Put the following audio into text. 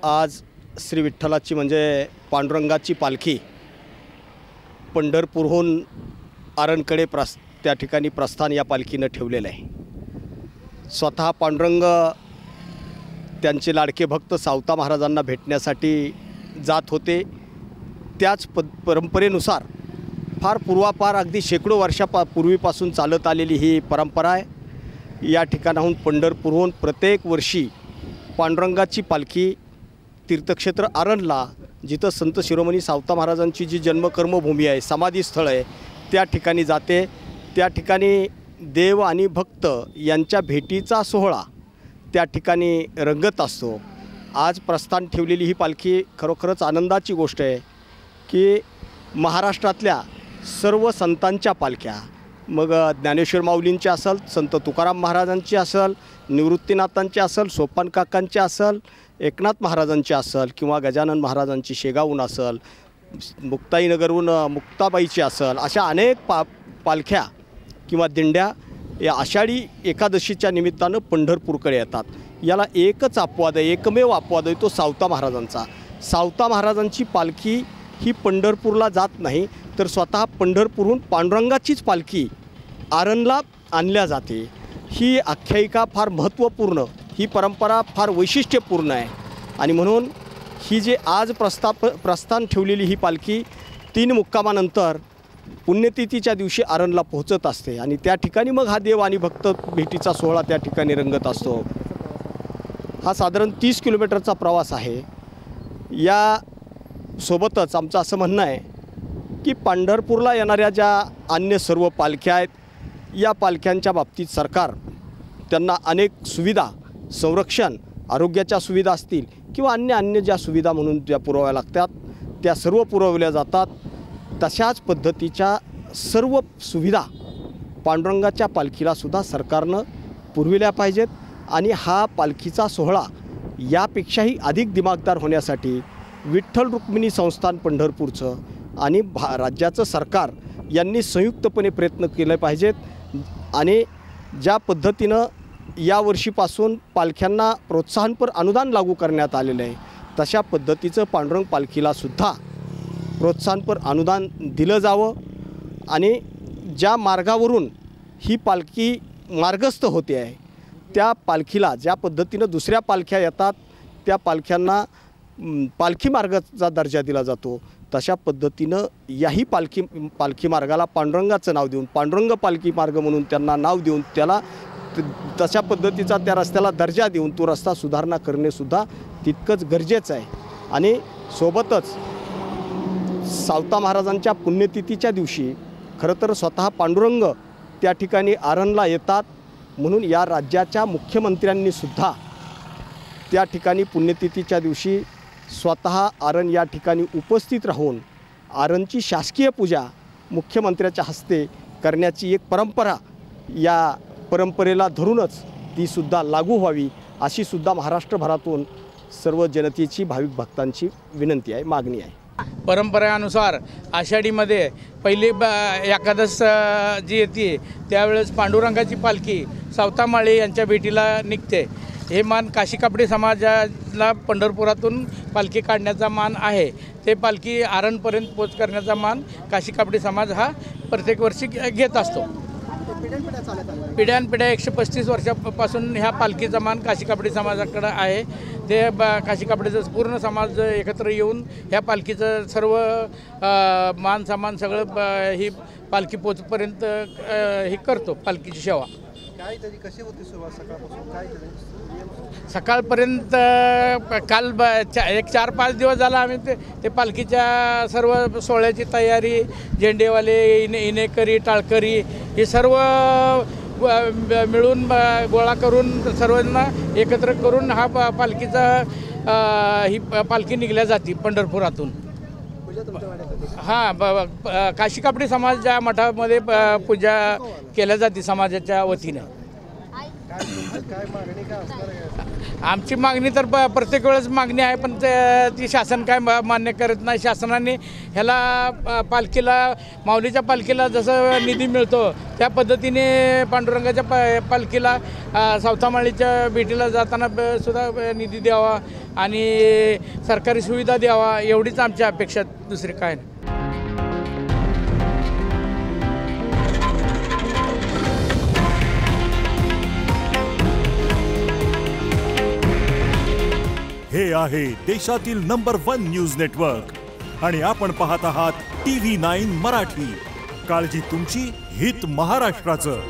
आज श्री विठ्ठलाची म्हणजे पांडुरंगाची पालखी पंढरपूरहून आरणकडे त्या ठिकाणी प्रस्थान या पालखीनं ठेवलेलं आहे। स्वतः पांडुरंग त्यांचे लाडके भक्त सावता महाराजांना भेटण्यासाठी जात होते। त्याच परंपरेनुसार फार पूर्वापार अगदी शेकडो वर्षापूर्वीपासून चालत आलेली ही परंपरा आहे। या ठिकाणाहून पंढरपूरहून प्रत्येक वर्षी पांडुरंगाची पालखी तीर्थक्षेत्र आरणला, जिथं संत शिरोमणी सावता महाराजांची जी जन्मकर्मभूमी आहे, समाधीस्थळ आहे, त्या ठिकाणी जाते। त्या ठिकाणी देव आणि भक्त यांच्या भेटीचा सोहळा त्या ठिकाणी रंगत असतो। आज प्रस्थान ठेवलेली ही पालखी खरोखरच आनंदाची गोष्ट आहे की महाराष्ट्रातल्या सर्व संतांच्या पालख्या, मग ज्ञानेश्वर माऊलींच्या असेल, संत तुकाराम महाराजांची असेल, निवृत्तीनाथांची असेल, सोपान काकांची असेल, एकनाथ महाराजांची असेल किंवा गजानन महाराजांची शेगावहून असेल, मुक्ताईनगरहून मुक्ताबाईची असेल, अशा अनेक पालख्या किंवा दिंड्या या आषाढी एकादशीच्या निमित्तानं पंढरपूरकडे येतात। याला एकच अपवाद आहे, एकमेव अपवाद आहे, तो सावता महाराजांचा। सावता महाराजांची पालखी ही पंढरपूरला जात नाही, तर स्वतः पंढरपूरहून पांडुरंगाचीच पालखी आरणला आणल्या जाते। ही आख्यायिका फार महत्त्वपूर्ण, ही परंपरा फार वैशिष्ट्यपूर्ण आहे आणि म्हणून ही जे आज प्रस्थान ठेवलेली ही पालखी 3 मुक्कामानंतर पुण्यतिथीच्या दिवशी आरणला पोहोचत असते आणि त्या ठिकाणी मग हा देव आणि भक्त भेटीचा सोहळा त्या ठिकाणी रंगत असतो। हा साधारण 30 किलोमीटरचा प्रवास आहे। या सोबतच आमचं असं म्हणणं आहे की पंढरपूरला येणाऱ्या ज्या अन्य सर्व पालख्या आहेत, या पालख्यांच्या बाबतीत सरकार त्यांना अनेक सुविधा, संरक्षण, आरोग्याच्या सुविधा असतील किंवा अन्य ज्या सुविधा म्हणून ज्या पुरवाव्या लागतात त्या सर्व पुरवल्या जातात। तशाच पद्धतीच्या सर्व सुविधा पांडुरंगाच्या पालखीलासुद्धा सरकारनं पुरविल्या पाहिजेत आणि हा पालखीचा सोहळा यापेक्षाही अधिक दिमागदार होण्यासाठी विठ्ठल रुक्मिणी संस्थान पंढरपूरचं आणि राज्याचं सरकार यांनी संयुक्तपणे प्रयत्न केले पाहिजेत आणि ज्या पद्धतीनं यावर्षीपासून पालख्यांना प्रोत्साहनपर अनुदान लागू करण्यात आलेलं आहे, तशा पद्धतीचं पांडुरंग पालखीलासुद्धा प्रोत्साहनपर अनुदान दिलं जावं आणि ज्या मार्गावरून ही पालखी मार्गस्थ होते आहे त्या पालखीला ज्या पद्धतीनं दुसऱ्या पालख्या येतात त्या पालख्यांना पालखी मार्गाचा दर्जा दिला जातो, तशा पद्धतीनं याही पालखी मार्गाला पांडुरंगाचं नाव देऊन पांडुरंग पालखी मार्ग म्हणून त्यांना नाव देऊन त्याला तशा पद्धतीचा त्या रस्त्याला दर्जा देऊन तो रस्ता सुधारणा करणेसुद्धा तितकंच गरजेचं आहे। आणि सोबतच सावता महाराजांच्या पुण्यतिथीच्या दिवशी खरं तर स्वतः पांडुरंग त्या ठिकाणी आरणला येतात, म्हणून या राज्याच्या मुख्यमंत्र्यांनीसुद्धा त्या ठिकाणी पुण्यतिथीच्या दिवशी स्वतः आरण या ठिकाणी उपस्थित राहून आरणची शासकीय पूजा मुख्यमंत्र्याच्या हस्ते करण्याची एक परंपरा, या परंपरेला धरूनच तीसुद्धा लागू व्हावी अशी सुद्धा महाराष्ट्रभरातून सर्व जनतेची, भाविक भक्तांची विनंती आहे, मागणी आहे। परंपरेनुसार आषाढीमध्ये पहिली एकादश जी येते त्यावेळेस पांडुरंगाची पालखी सावतामाळी यांच्या भेटीला निघते। हे मान काशी कापडी समाजाला पंढरपुरातून पालखी काढण्याचा मान आहे. ते पालखी आरणपर्यंत पोच करण्याचा मान काशी कापडी समाज हा प्रत्येक वर्षी घेत असतो. पिढ्यानपिढ्या 135 वर्षापासून ह्या पालखीचा मान काशी कापडी समाजाकडे आहे. ते काशी कापडीचं पूर्ण समाज एकत्र येऊन ह्या पालखीचं सर्व मान सामान सगळं ही पालखी पोचपर्यंत हे करतो. पालखीची सेवा काय त्याची कशी होती सुरुवात सकाळपासून काय सकाळपर्यंत काल 4-5 दिवस झाला आम्ही ते पालखीच्या सर्व सोहळ्याची तयारी, झेंडेवाले, इनेकरी, टाळकरी हे सर्व मिळून गोळा करून सर्वांना एकत्र करून हा पालखीचा ही पालखी निघल्या जाते पंढरपुरातून. हां, काशी कापडी समाज ज्या मठामध्ये पूजा केल्या जाते समाजाच्या वतीने. आमची मागणी तर प्रत्येक वेळेस मागणी आहे, पण ती शासन काय मान्य करत नाही. शासनाने ह्याला पालखीला, माऊलीच्या पालखीला जसं निधी मिळतो त्या पद्धतीने पांडुरंगाच्या पालखीला सावतामाळीच्या भेटीला जाताना सुद्धा निधी द्यावा आणि सरकारी सुविधा द्यावा, एवढीच आमची अपेक्षा, दुसरी काय नाही. हे आहे देशातील नंबर 1 न्यूज नेटवर्क आणि आपण पाहत आहात TV9 मराठी. काळजी तुमची, हित महाराष्ट्राचं.